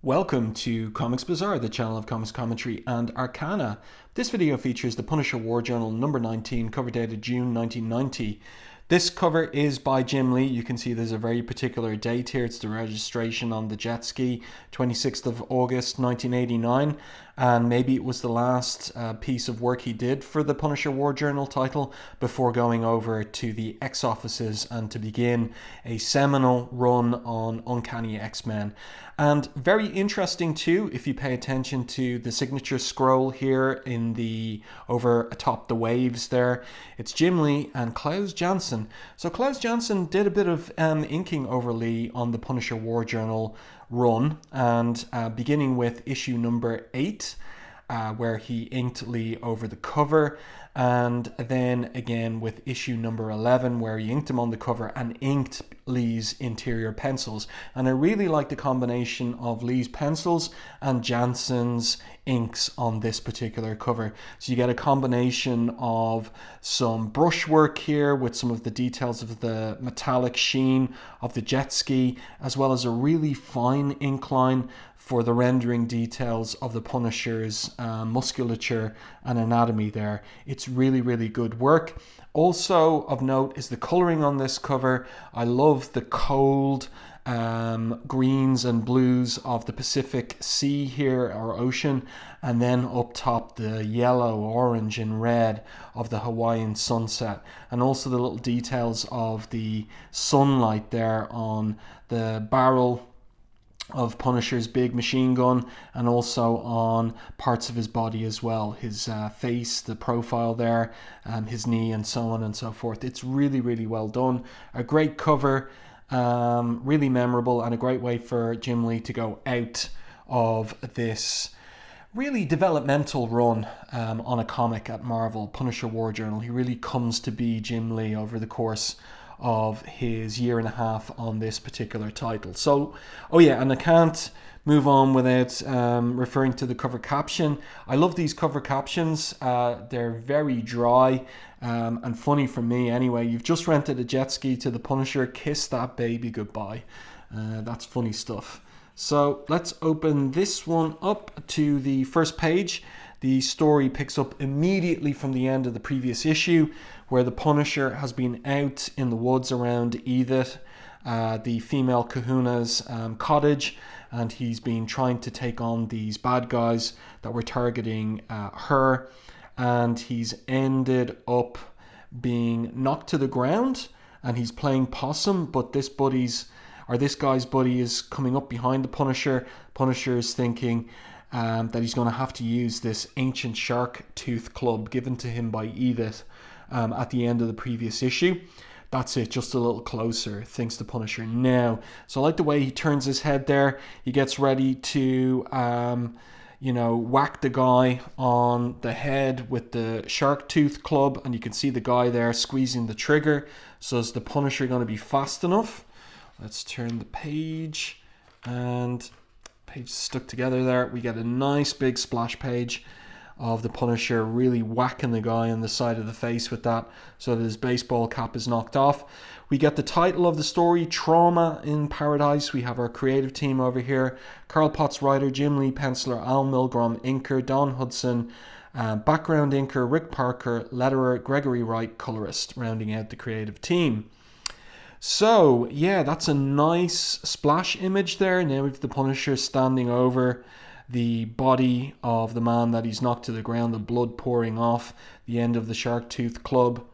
Welcome to Comics Bazaar, the channel of comics commentary and arcana. This video features the Punisher War Journal number 19, cover dated June 1990. This cover is by Jim Lee. You can see there's a very particular date here. It's the registration on the jet ski, 26th of August 1989. And maybe it was the last piece of work he did for the Punisher War Journal title before going over to the X offices and to begin a seminal run on Uncanny X-Men. And very interesting too, if you pay attention to the signature scroll here in the over atop the waves there, it's Jim Lee and Klaus Janson. So Klaus Janson did a bit of inking over Lee on the Punisher War Journal run, and beginning with issue number 8, where he inked Lee over the cover, and then again with issue number 11 where he inked him on the cover and inked Lee's interior pencils. And I really like the combination of Lee's pencils and Janson's inks on this particular cover. So you get a combination of some brushwork here with some of the details of the metallic sheen of the jet ski, as well as a really fine ink line for the rendering details of the Punisher's musculature and anatomy there. It's really, really good work. Also of note is the coloring on this cover. I love the cold greens and blues of the Pacific Sea here, or ocean, and then up top the yellow, orange and red of the Hawaiian sunset, and also the little details of the sunlight there on the barrel of Punisher's big machine gun, and also on parts of his body as well, his face, the profile there, his knee, and so on and so forth. It's really, really well done. A great cover, really memorable, and a great way for Jim Lee to go out of this really developmental run on a comic at Marvel, Punisher War Journal. He really comes to be Jim Lee over the course of his year and a half on this particular title. So, oh yeah, and I can't move on without referring to the cover caption. I love these cover captions. They're very dry and funny for me anyway. You've just rented a jet ski to the Punisher, kiss that baby goodbye. That's funny stuff. So let's open this one up to the first page. The story picks up immediately from the end of the previous issue, where the Punisher has been out in the woods around Edith, the female kahuna's cottage, and he's been trying to take on these bad guys that were targeting her, and he's ended up being knocked to the ground, and he's playing possum, but this guy's buddy is coming up behind the Punisher. Punisher is thinking that he's going to have to use this ancient shark tooth club given to him by Edith at the end of the previous issue. That's it, just a little closer, thinks the Punisher now. So I like the way he turns his head there. He gets ready to, whack the guy on the head with the shark tooth club, and you can see the guy there squeezing the trigger. So is the Punisher going to be fast enough? Let's turn the page, and page stuck together there. We get a nice big splash page of the Punisher really whacking the guy on the side of the face with that, so that his baseball cap is knocked off. We get the title of the story, Trauma in Paradise. We have our creative team over here: Carl Potts, writer; Jim Lee, penciler; Al Milgrom, inker; Don Hudson, background inker; Rick Parker, letterer; Gregory Wright, colorist, rounding out the creative team. So, yeah, that's a nice splash image there. Now we have the Punisher standing over the body of the man that he's knocked to the ground, the blood pouring off the end of the shark tooth club.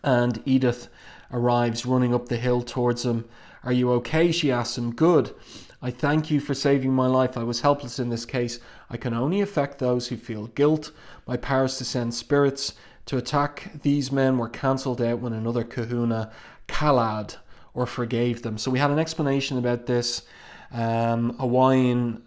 And Edith arrives running up the hill towards him. "Are you okay?" she asks him. "Good. I thank you for saving my life. I was helpless in this case. I can only affect those who feel guilt. My powers to send spirits to attack these men were cancelled out when another kahuna Kalad or forgave them." So we had an explanation about this Hawaiian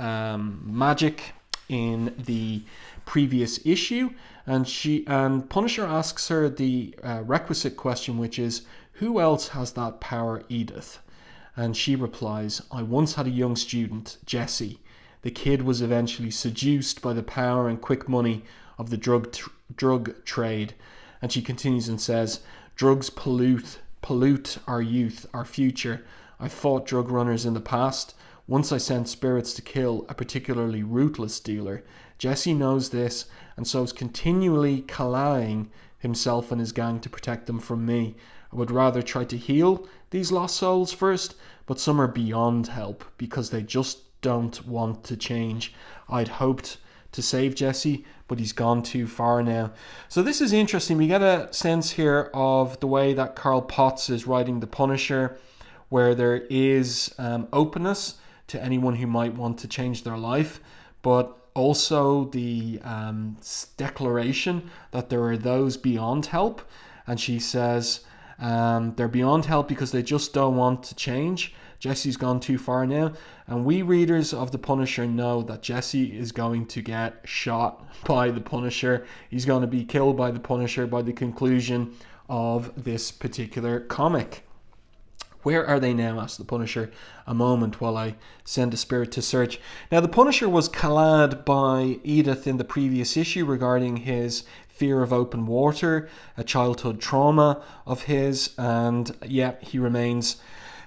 magic in the previous issue, and Punisher asks her the requisite question, which is, "Who else has that power, Edith?" And she replies, "I once had a young student, Jesse. The kid was eventually seduced by the power and quick money of the drug trade." And she continues and says, "Drugs pollute our youth, our future. I've fought drug runners in the past. Once I sent spirits to kill a particularly ruthless dealer. Jesse knows this and so is continually kalaing himself and his gang to protect them from me. I would rather try to heal these lost souls first, but some are beyond help because they just don't want to change. I'd hoped to save Jesse, but he's gone too far now. So this is interesting. We get a sense here of the way that Carl Potts is writing The Punisher, where there is openness to anyone who might want to change their life, but also the declaration that there are those beyond help. And she says they're beyond help because they just don't want to change. Jesse's gone too far now, and we readers of The Punisher know that Jesse is going to get shot by The Punisher. He's going to be killed by The Punisher by the conclusion of this particular comic. Where are they now? Asked The Punisher. A moment while I send a spirit to search. Now, The Punisher was clad by Edith in the previous issue regarding his fear of open water, a childhood trauma of his, and yet he remains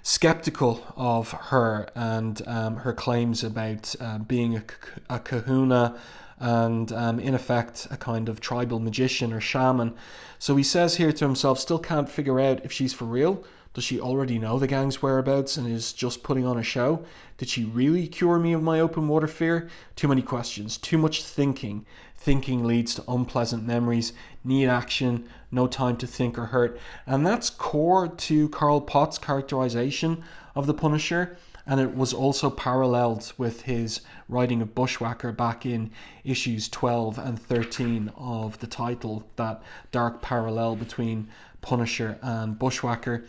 skeptical of her and her claims about being a kahuna and in effect a kind of tribal magician or shaman. So he says here to himself, still can't figure out if she's for real. Does she already know the gang's whereabouts and is just putting on a show? Did she really cure me of my open water fear? Too many questions, too much thinking. Thinking leads to unpleasant memories. Need action, no time to think or hurt. And that's core to Carl Potts' characterization of the Punisher. And it was also paralleled with his writing of Bushwhacker back in issues 12 and 13 of the title, that dark parallel between Punisher and Bushwhacker.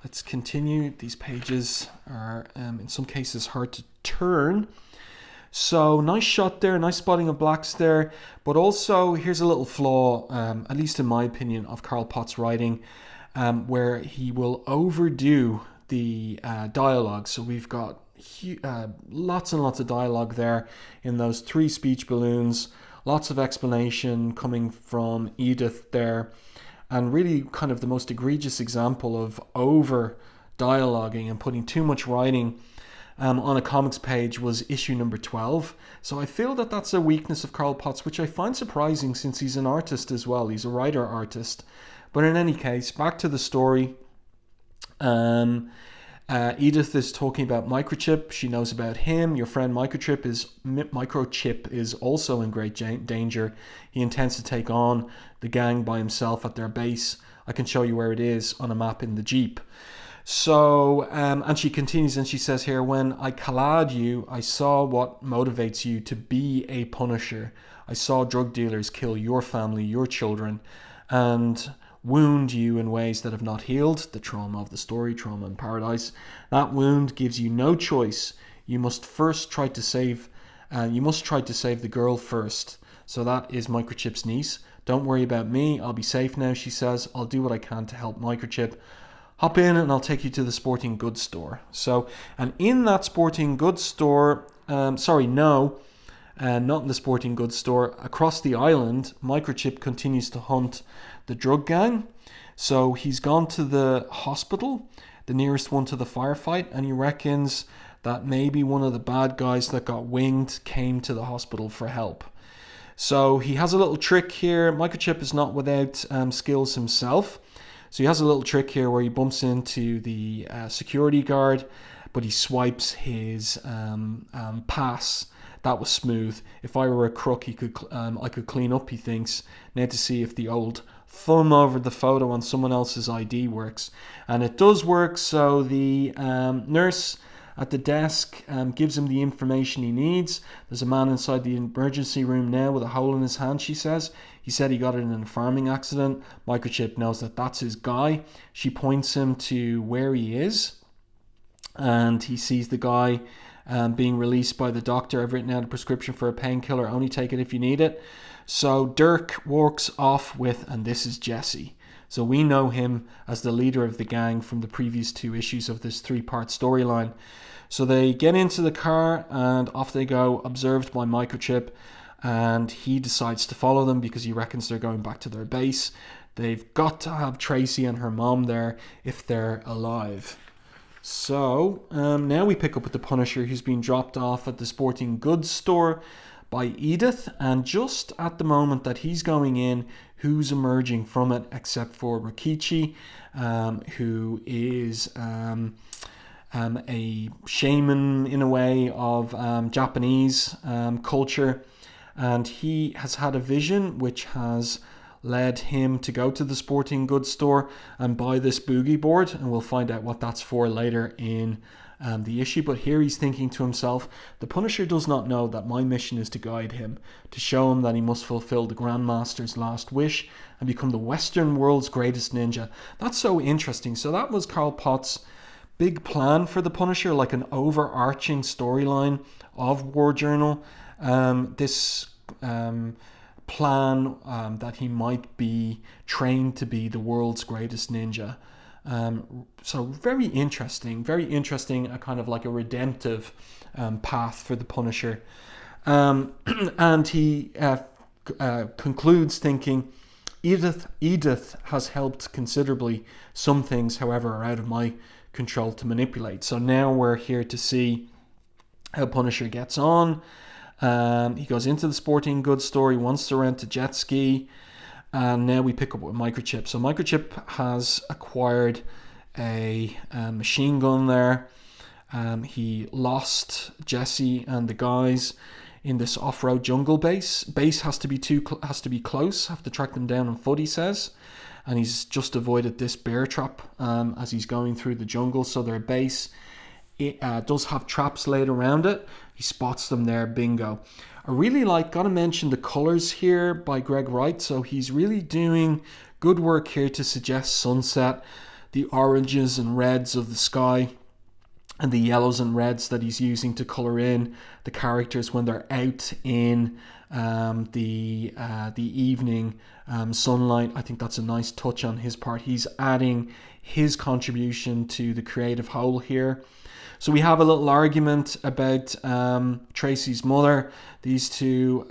Let's continue. These pages are in some cases hard to turn. So nice shot there, nice spotting of blacks there. But also here's a little flaw, at least in my opinion, of Carl Potts' writing, where he will overdo the dialogue. So we've got lots and lots of dialogue there in those 3 speech balloons. Lots of explanation coming from Edith there. And really kind of the most egregious example of over dialoguing and putting too much writing on a comics page was issue number 12. So I feel that that's a weakness of Carl Potts, which I find surprising since he's an artist as well. He's a writer-artist. But in any case, back to the story. Edith is talking about Microchip. She knows about him. Your friend Microchip is also in great danger. He intends to take on the gang by himself at their base. I can show you where it is on a map in the Jeep. So, and she continues and she says here, when I clad you, I saw what motivates you to be a Punisher. I saw drug dealers kill your family, your children, and wound you in ways that have not healed. The trauma of the story, trauma in paradise. That wound gives you no choice. You must try to save the girl first. So that is Microchip's niece. Don't worry about me. I'll be safe now, she says. I'll do what I can to help Microchip. Hop in and I'll take you to the sporting goods store. So, and in that sporting goods store, not in the sporting goods store, across the island, Microchip continues to hunt the drug gang. So he's gone to the hospital, the nearest one to the firefight, and he reckons that maybe one of the bad guys that got winged came to the hospital for help. So he has a little trick here. Microchip is not without skills himself. So he has a little trick here where he bumps into the security guard, but he swipes his pass. That was smooth. If I were a crook, I could clean up, he thinks, now to see if the old thumb over the photo on someone else's ID works. And it does work, so the nurse at the desk gives him the information he needs. There's a man inside the emergency room now with a hole in his hand, she says. He said he got it in a farming accident. Microchip knows that that's his guy. She points him to where he is, and he sees the guy being released by the doctor. I've written out a prescription for a painkiller. Only take it if you need it. So Dirk walks off with, and this is Jesse. So we know him as the leader of the gang from the previous 2 issues of this 3-part storyline. So they get into the car and off they go, observed by Microchip, and he decides to follow them because he reckons they're going back to their base. They've got to have Tracy and her mom there if they're alive. So now we pick up with the Punisher, who's been dropped off at the sporting goods store by Edith, and just at the moment that he's going in, who's emerging from it except for Rikichi, who is a shaman in a way of Japanese culture, and he has had a vision which has led him to go to the sporting goods store and buy this boogie board, and we'll find out what that's for later in the issue. But here he's thinking to himself, the Punisher does not know that my mission is to guide him, to show him that he must fulfill the Grandmaster's last wish and become the Western world's greatest ninja. That's so interesting. So that was Carl Potts' big plan for the Punisher, like an overarching storyline of War Journal. This plan that he might be trained to be the world's greatest ninja. So very interesting, a kind of like a redemptive path for the Punisher. And he concludes thinking, Edith has helped considerably. Some things, however, are out of my control to manipulate. So now we're here to see how Punisher gets on. He goes into the sporting goods store. He wants to rent a jet ski. And now we pick up with Microchip. So Microchip has acquired a machine gun there. He lost Jesse and the guys in this off-road jungle base. Base has to be close. Have to track them down on foot, he says. And he's just avoided this bear trap as he's going through the jungle. So their base does have traps laid around it. He spots them there, bingo. I really gotta mention the colors here by Greg Wright. So he's really doing good work here to suggest sunset, the oranges and reds of the sky, and the yellows and reds that he's using to color in the characters when they're out in the evening sunlight. I think that's a nice touch on his part. He's adding his contribution to the creative whole here. So we have a little argument about Tracy's mother. These two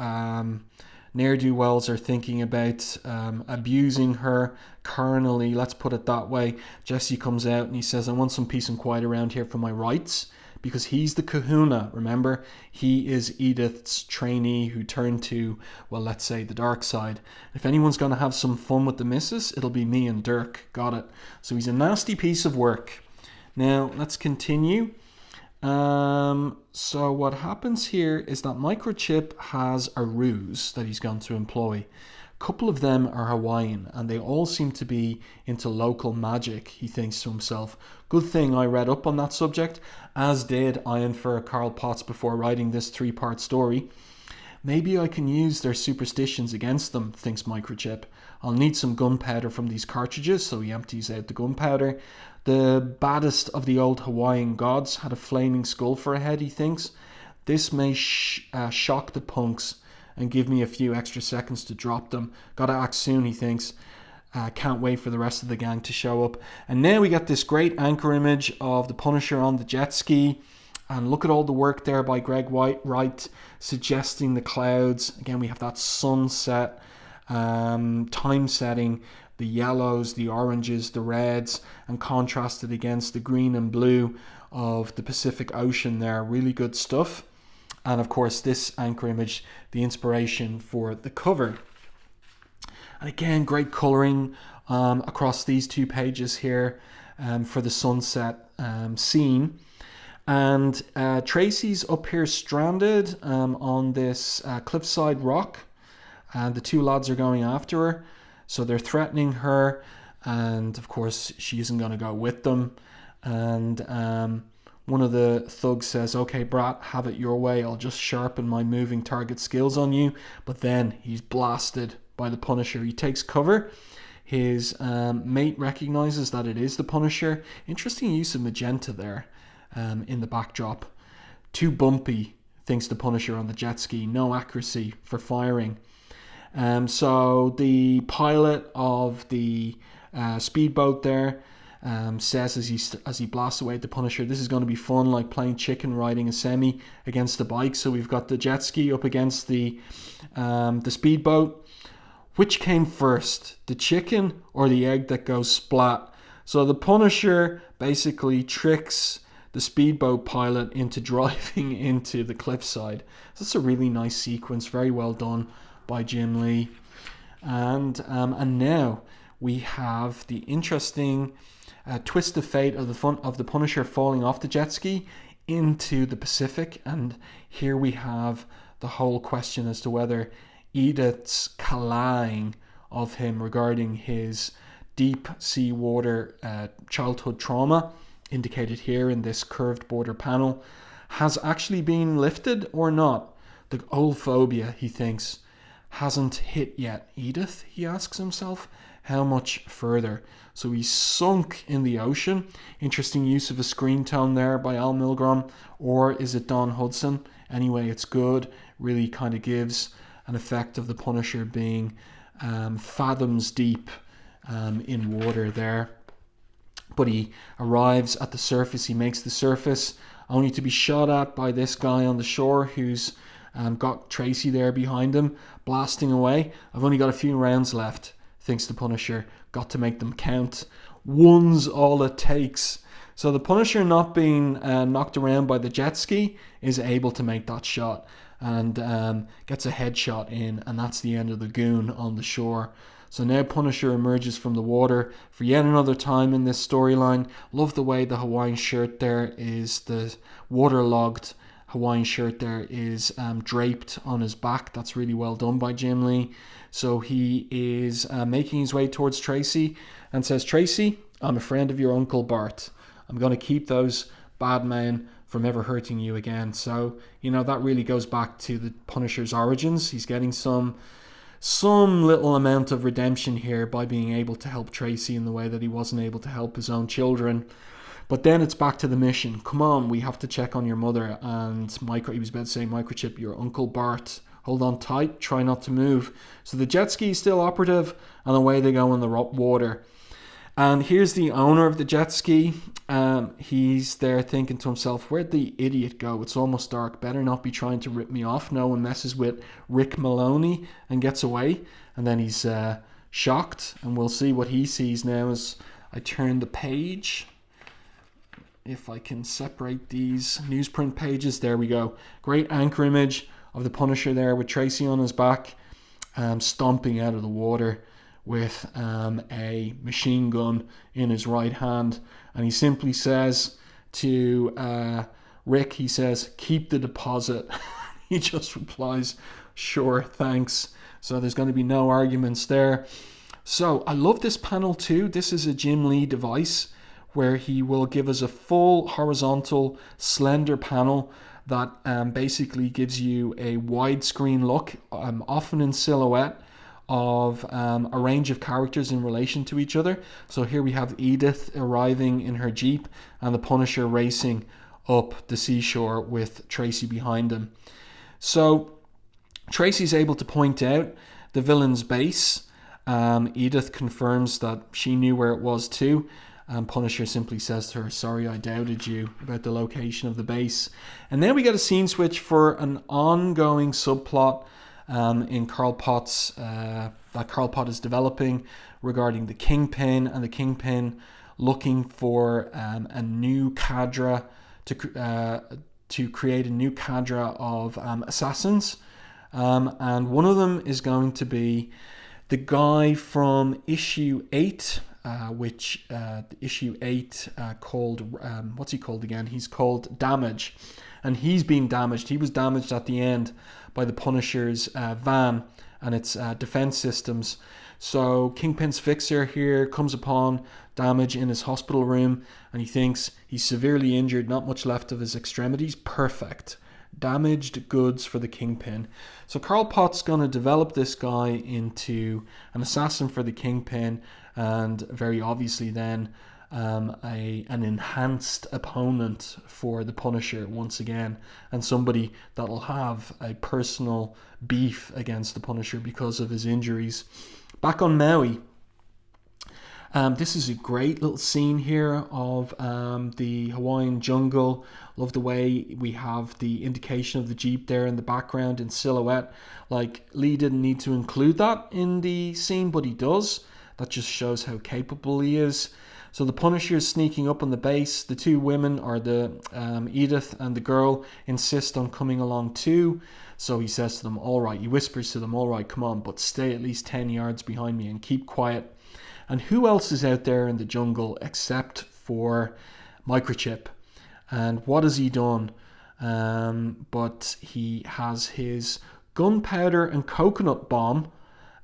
ne'er-do-wells are thinking about abusing her carnally, let's put it that way. Jesse comes out and he says, I want some peace and quiet around here for my rights, because he's the kahuna, remember? He is Edith's trainee who turned to, well, let's say the dark side. If anyone's going to have some fun with the missus, it'll be me and Dirk. Got it. So he's a nasty piece of work. Now, let's continue. So what happens here is that Microchip has a ruse that he's going to employ. A couple of them are Hawaiian, and they all seem to be into local magic, he thinks to himself. Good thing I read up on that subject, as did Ian for Carl Potts before writing this 3-part story. Maybe I can use their superstitions against them, thinks Microchip. I'll need some gunpowder from these cartridges, so he empties out the gunpowder. The baddest of the old Hawaiian gods had a flaming skull for a head, he thinks. This may shock the punks and give me a few extra seconds to drop them. Gotta act soon, he thinks. Can't wait for the rest of the gang to show up. And now we get this great anchor image of the Punisher on the jet ski. And look at all the work there by Greg Wright suggesting the clouds. Again, we have that sunset time setting, the yellows, the oranges, the reds, and contrasted against the green and blue of the Pacific Ocean there. Really good stuff. And of course, this anchor image, the inspiration for the cover. And again, great coloring across these 2 pages here for the sunset scene. And Tracy's up here stranded on this cliffside rock, and the 2 lads are going after her. So they're threatening her, and of course she isn't going to go with them. And one of the thugs says, okay, brat, have it your way. I'll just sharpen my moving target skills on you. But then he's blasted by the Punisher. He takes cover. His mate recognizes that it is the Punisher. Interesting use of magenta there in the backdrop. Too bumpy, thinks the Punisher on the jet ski. No accuracy for firing. So the pilot of the speedboat there says as he blasts away at the Punisher, this is going to be fun, like playing chicken riding a semi against the bike. So we've got the jet ski up against the speedboat. Which came first, the chicken or the egg that goes splat? So the Punisher basically tricks the speedboat pilot into driving into the cliffside. So that's a really nice sequence, very well done by Jim Lee. And now we have the interesting twist of fate of the Punisher falling off the jet ski into the Pacific. And here we have the whole question as to whether Edith's calaying of him regarding his deep sea water childhood trauma, indicated here in this curved border panel, has actually been lifted or not. The old phobia, he thinks, hasn't hit yet. Edith, he asks himself, how much further? So he's sunk in the ocean. Interesting use of a screen tone there by Al Milgrom. Or is it Don Hudson? Anyway, it's good. Really kind of gives an effect of the Punisher being fathoms deep in water there. But he arrives at the surface. He makes the surface, only to be shot at by this guy on the shore who's got Tracy there behind him, blasting away. I've only got a few rounds left, thinks the Punisher. Got to make them count. One's all it takes. So the Punisher, not being knocked around by the jet ski, is able to make that shot and gets a headshot in, and that's the end of the goon on the shore. So now Punisher emerges from the water for yet another time in this storyline. Love the way the Hawaiian shirt there is, the waterlogged Hawaiian shirt there is draped on his back. That's really well done by Jim Lee. So he is making his way towards Tracy and says, Tracy, I'm a friend of your Uncle Bart. I'm going to keep those bad men from ever hurting you again. So, that really goes back to the Punisher's origins. He's getting some little amount of redemption here by being able to help Tracy in the way that he wasn't able to help his own children. But then it's back to the mission. Come on, we have to check on your mother. And he was about to say, Microchip, your Uncle Bart. Hold on tight, try not to move. So the jet ski is still operative, and away they go in the water. And here's the owner of the jet ski. He's there thinking to himself, where'd the idiot go? It's almost dark. Better not be trying to rip me off. No one messes with Rick Maloney and gets away. And then he's shocked, and we'll see what he sees now as I turn the page. If I can separate these newsprint pages, there we go. Great anchor image of the Punisher there with Tracy on his back, stomping out of the water with a machine gun in his right hand. And he simply says to Rick, he says, keep the deposit. He just replies, sure, thanks. So there's going to be no arguments there. So I love this panel too. This is a Jim Lee device where he will give us a full horizontal slender panel that basically gives you a widescreen look, often in silhouette, of a range of characters in relation to each other. So here we have Edith arriving in her Jeep and the Punisher racing up the seashore with Tracy behind him. So Tracy's able to point out the villain's base. Edith confirms that she knew where it was too. Punisher simply says to her, sorry, I doubted you about the location of the base. And then we get a scene switch for an ongoing subplot in Carl Potts that Carl Pott is developing regarding the Kingpin, and the Kingpin looking for a new cadre to create a new cadre of assassins. And one of them is going to be the guy from issue 8, issue 8 called, what's he called again? He's called Damage. And he's been damaged. He was damaged at the end by the Punisher's van and its defense systems. So Kingpin's fixer here comes upon Damage in his hospital room, and he thinks he's severely injured, not much left of his extremities. Perfect. Damaged goods for the Kingpin. So Carl Pott's going to develop this guy into an assassin for the Kingpin, and very obviously then an enhanced opponent for the Punisher once again, and somebody that'll have a personal beef against the Punisher because of his injuries. Back on Maui, this is a great little scene here of the Hawaiian jungle. Love the way we have the indication of the Jeep there in the background in silhouette. Like, Lee didn't need to include that in the scene, but he does. That just shows how capable he is. So the Punisher is sneaking up on the base. The two women, or the Edith and the girl, insist on coming along too. So he says to them, all right, he whispers to them, all right, come on, but stay at least 10 yards behind me and keep quiet. And who else is out there in the jungle except for Microchip? And what has he done? But he has his gunpowder and coconut bomb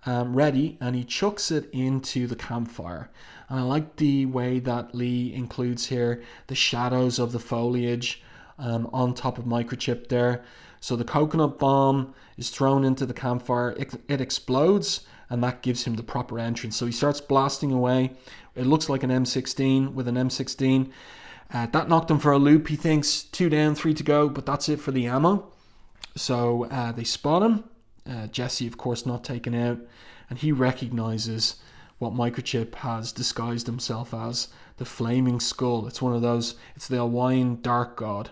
ready, and he chucks it into the campfire. And I like the way that Lee includes here the shadows of the foliage on top of Microchip there. So the coconut bomb is thrown into the campfire. It explodes, and that gives him the proper entrance. So he starts blasting away. It looks like an M16 with an M16. That knocked him for a loop, he thinks. 2 down, 3 to go, but that's it for the ammo. So they spot him. Jesse, of course, not taken out. And he recognizes what Microchip has disguised himself as, the Flaming Skull. It's one of those, it's the Hawaiian Dark God.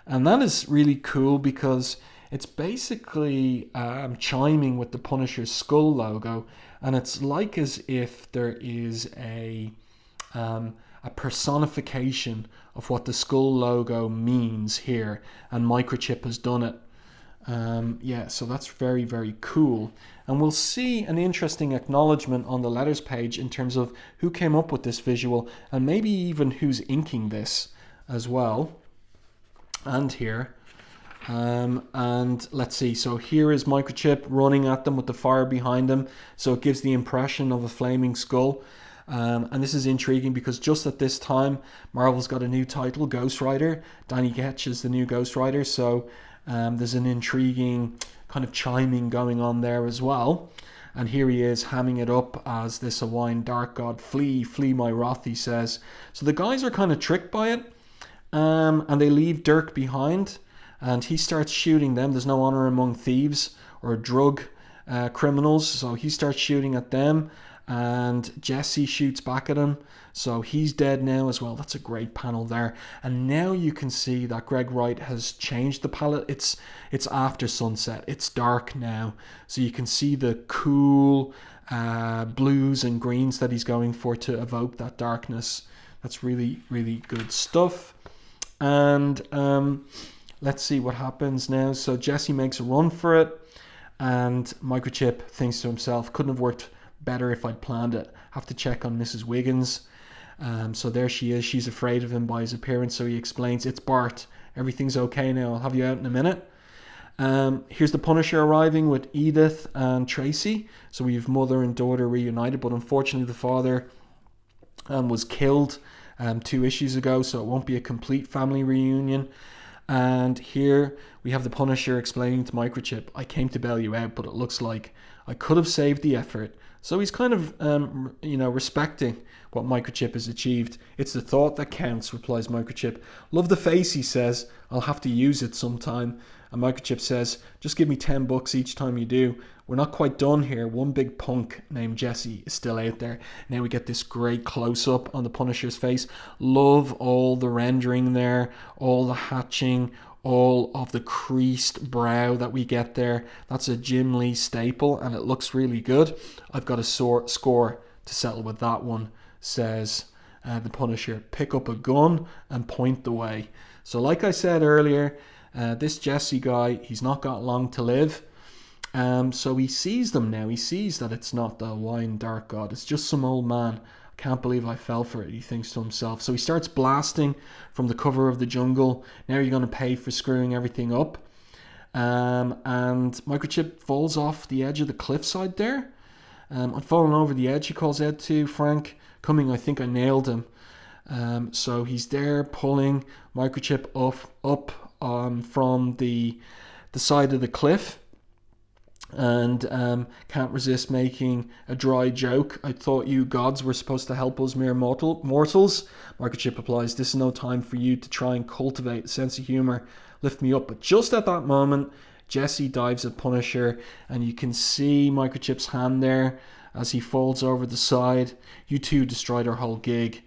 And that is really cool because it's basically chiming with the Punisher's skull logo. And it's like as if there is a personification of what the skull logo means here. And Microchip has done it. So that's very, very cool. And we'll see an interesting acknowledgement on the letters page in terms of who came up with this visual and maybe even who's inking this as well. And here. And let's see. So here is Microchip running at them with the fire behind him. So it gives the impression of a flaming skull. And this is intriguing because just at this time, Marvel's got a new title, Ghost Rider. Danny Ketch is the new Ghost Rider. So there's an intriguing kind of chiming going on there as well. And here he is hamming it up as this Hawaiian Dark God. Flee, flee my wrath, he says. So the guys are kind of tricked by it. And they leave Dirk behind. And he starts shooting them. There's no honor among thieves or drug criminals. So he starts shooting at them. And Jesse shoots back at him. So he's dead now as well. That's a great panel there. And now you can see that Greg Wright has changed the palette. It's after sunset. It's dark now. So you can see the cool blues and greens that he's going for to evoke that darkness. That's really, really good stuff. And let's see what happens now. So Jesse makes a run for it. And Microchip thinks to himself, couldn't have worked better if I'd planned it. Have to check on Mrs. Wiggins. So there she is. She's afraid of him by his appearance. So he explains, it's Bart. Everything's okay now. I'll have you out in a minute. Here's the Punisher arriving with Edith and Tracy. So we have mother and daughter reunited. But unfortunately, the father was killed 2 issues ago. So it won't be a complete family reunion. And here we have the Punisher explaining to Microchip, I came to bail you out, but it looks like I could have saved the effort. So he's kind of, respecting what Microchip has achieved. It's the thought that counts, replies Microchip. Love the face, he says. I'll have to use it sometime. And Microchip says, just give me $10 each time you do. We're not quite done here. One big punk named Jesse is still out there. Now we get this great close-up on the Punisher's face. Love all the rendering there, all the hatching, all of the creased brow that we get there. That's a Jim Lee staple, and it looks really good. I've got a score to settle with that one, says the Punisher. Pick up a gun and point the way. So like I said earlier, this Jesse guy, he's not got long to live. So he sees them now. He sees that it's not the Hawaiian Dark God. It's just some old man. I can't believe I fell for it, he thinks to himself. So he starts blasting from the cover of the jungle. Now you're going to pay for screwing everything up. And Microchip falls off the edge of the cliffside there. I'm falling over the edge, he calls out to Frank. Coming, I think I nailed him. So he's there pulling Microchip up from the side of the cliff. And can't resist making a dry joke. I thought you gods were supposed to help us mere mortals. Microchip replies, this is no time for you to try and cultivate a sense of humor. Lift me up. But just at that moment, Jesse dives at Punisher, and you can see Microchip's hand there as he falls over the side. You two destroyed our whole gig,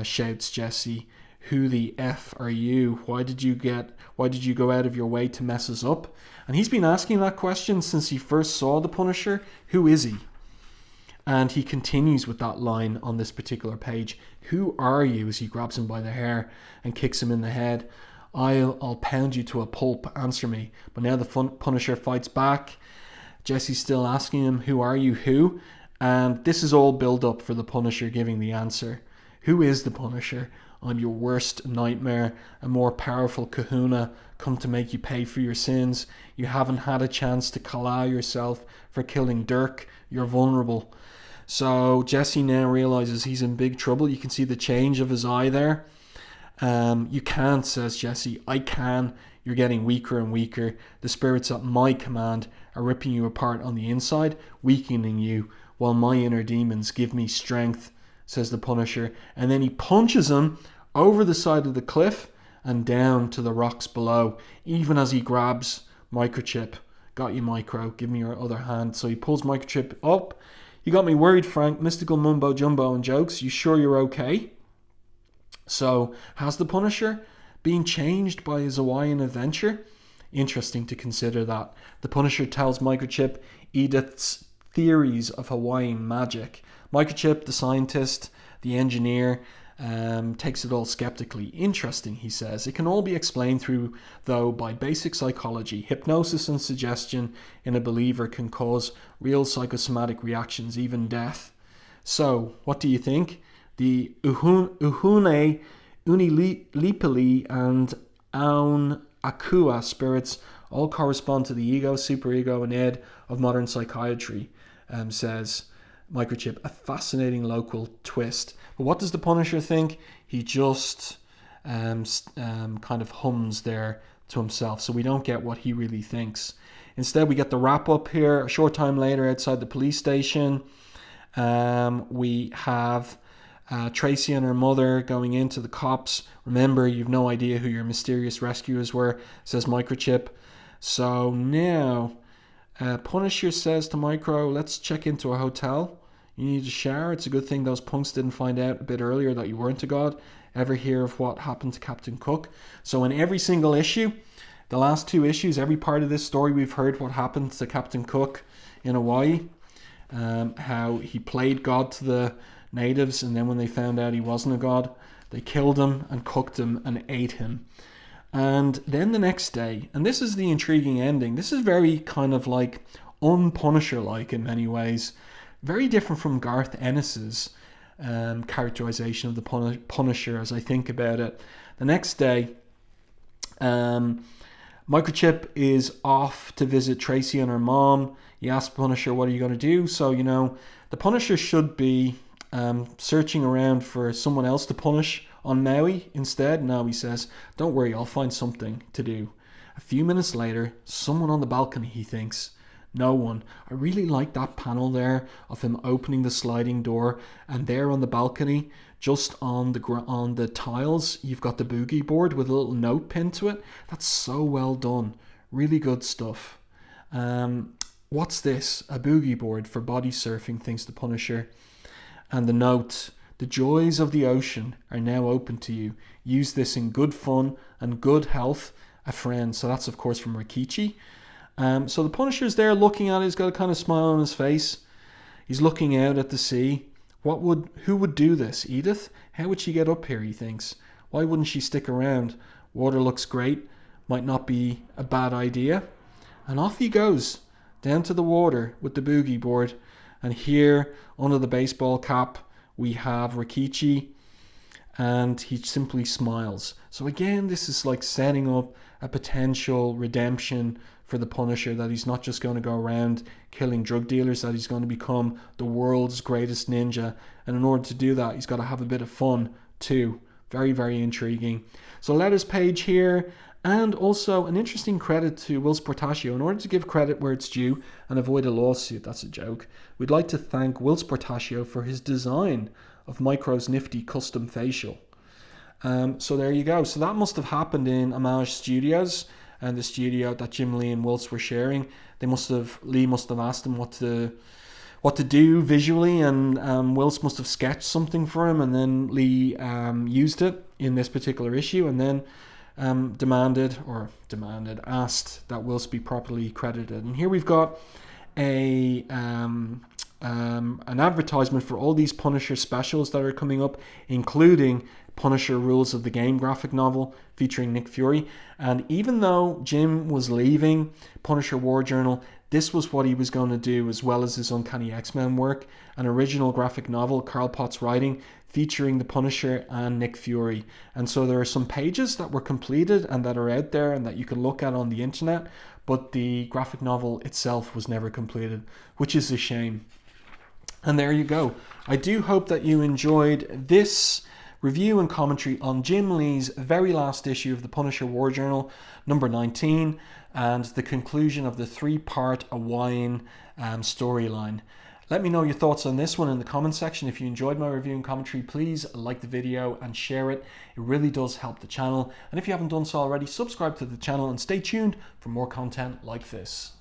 shouts Jesse. Who the F are you? Why did you go out of your way to mess us up? And he's been asking that question since he first saw the Punisher. Who is he? And he continues with that line on this particular page. Who are you? As he grabs him by the hair and kicks him in the head. I'll pound you to a pulp. Answer me. But now the Punisher fights back. Jesse's still asking him, who are you? Who? And this is all build up for the Punisher giving the answer. Who is the Punisher? I'm your worst nightmare, a more powerful kahuna, come to make you pay for your sins. You haven't had a chance to kala yourself for killing Dirk. You're vulnerable. So Jesse now realizes he's in big trouble. You can see the change of his eye there. You can't, says Jesse. I can. You're getting weaker and weaker. The spirits at my command are ripping you apart on the inside, weakening you, while my inner demons give me strength, says the Punisher. And then he punches him over the side of the cliff and down to the rocks below, even as he grabs Microchip. Got you, Micro. Give me your other hand. So he pulls Microchip up. You got me worried, Frank. Mystical mumbo jumbo and jokes. You sure you're okay? So, has the Punisher been changed by his Hawaiian adventure? Interesting to consider that. The Punisher tells Microchip Edith's theories of Hawaiian magic. Microchip, the scientist, the engineer, takes it all skeptically. Interesting, he says. It can all be explained through, though, by basic psychology. Hypnosis and suggestion in a believer can cause real psychosomatic reactions, even death. So, what do you think? The Uhune, Unilipili, and Aun Akua spirits all correspond to the ego, superego, and id of modern psychiatry, says Microchip. A fascinating local twist. But what does the Punisher think? He just kind of hums there to himself, so we don't get what he really thinks. Instead, we get the wrap up here. A short time later, outside the police station, we have Tracy and her mother going into the cops. Remember, you've no idea who your mysterious rescuers were, says Microchip. So now, Punisher says to Micro, let's check into a hotel. You need a shower. It's a good thing those punks didn't find out a bit earlier that you weren't a god. Ever hear of what happened to Captain Cook? So in every single issue, the last two issues, every part of this story, we've heard what happened to Captain Cook in Hawaii. How he played God to the natives, and then when they found out he wasn't a god, they killed him and cooked him and ate him. And then the next day, and this is the intriguing ending, this is very kind of like un-Punisher-like in many ways, very different from Garth Ennis's characterization of the Punisher as I think about it. The next day, Microchip is off to visit Tracy and her mom. He asks Punisher, what are you going to do? So, the Punisher should be searching around for someone else to punish on Maui instead. No, he says, don't worry, I'll find something to do. A few minutes later, someone on the balcony, he thinks. No one. I really like that panel there of him opening the sliding door, and there on the balcony, just on the tiles, you've got the boogie board with a little note pinned to it. That's so well done. Really good stuff. What's this? A boogie board for body surfing, thinks the Punisher. And the note, the joys of the ocean are now open to you. Use this in good fun and good health, a friend. So that's, of course, from Rikichi. So the Punisher's there looking at it. He's got a kind of smile on his face. He's looking out at the sea. Who would do this? Edith? How would she get up here, he thinks. Why wouldn't she stick around? Water looks great. Might not be a bad idea. And off he goes, down to the water with the boogie board. And here, under the baseball cap, we have Rikichi. And he simply smiles. So again, this is like setting up a potential redemption for the Punisher, that he's not just going to go around killing drug dealers, that he's going to become the world's greatest ninja. And in order to do that, he's got to have a bit of fun too. Very, very intriguing. So letters page here, and also an interesting credit to Will Sportaccio. In order to give credit where it's due and avoid a lawsuit, that's a joke, we'd like to thank Will Sportaccio for his design of Micro's nifty custom facial. So there you go. So that must have happened in Image Studios, and the studio that Jim Lee and Wills were sharing. Lee must have asked him what to do visually, and Wills must have sketched something for him, and then Lee used it in this particular issue, and then asked that Wills be properly credited. And here we've got a an advertisement for all these Punisher specials that are coming up, including Punisher Rules of the Game graphic novel featuring Nick Fury. And even though Jim was leaving Punisher War Journal, this was what he was going to do, as well as his Uncanny X-Men work, an original graphic novel, Carl Potts writing, featuring the Punisher and Nick Fury. And so there are some pages that were completed and that are out there and that you can look at on the internet, but the graphic novel itself was never completed, which is a shame. And there you go. I do hope that you enjoyed this review and commentary on Jim Lee's very last issue of the Punisher War Journal, number 19, and the conclusion of the 3-part Hawaiian storyline. Let me know your thoughts on this one in the comment section. If you enjoyed my review and commentary, please like the video and share it. It really does help the channel. And if you haven't done so already, subscribe to the channel and stay tuned for more content like this.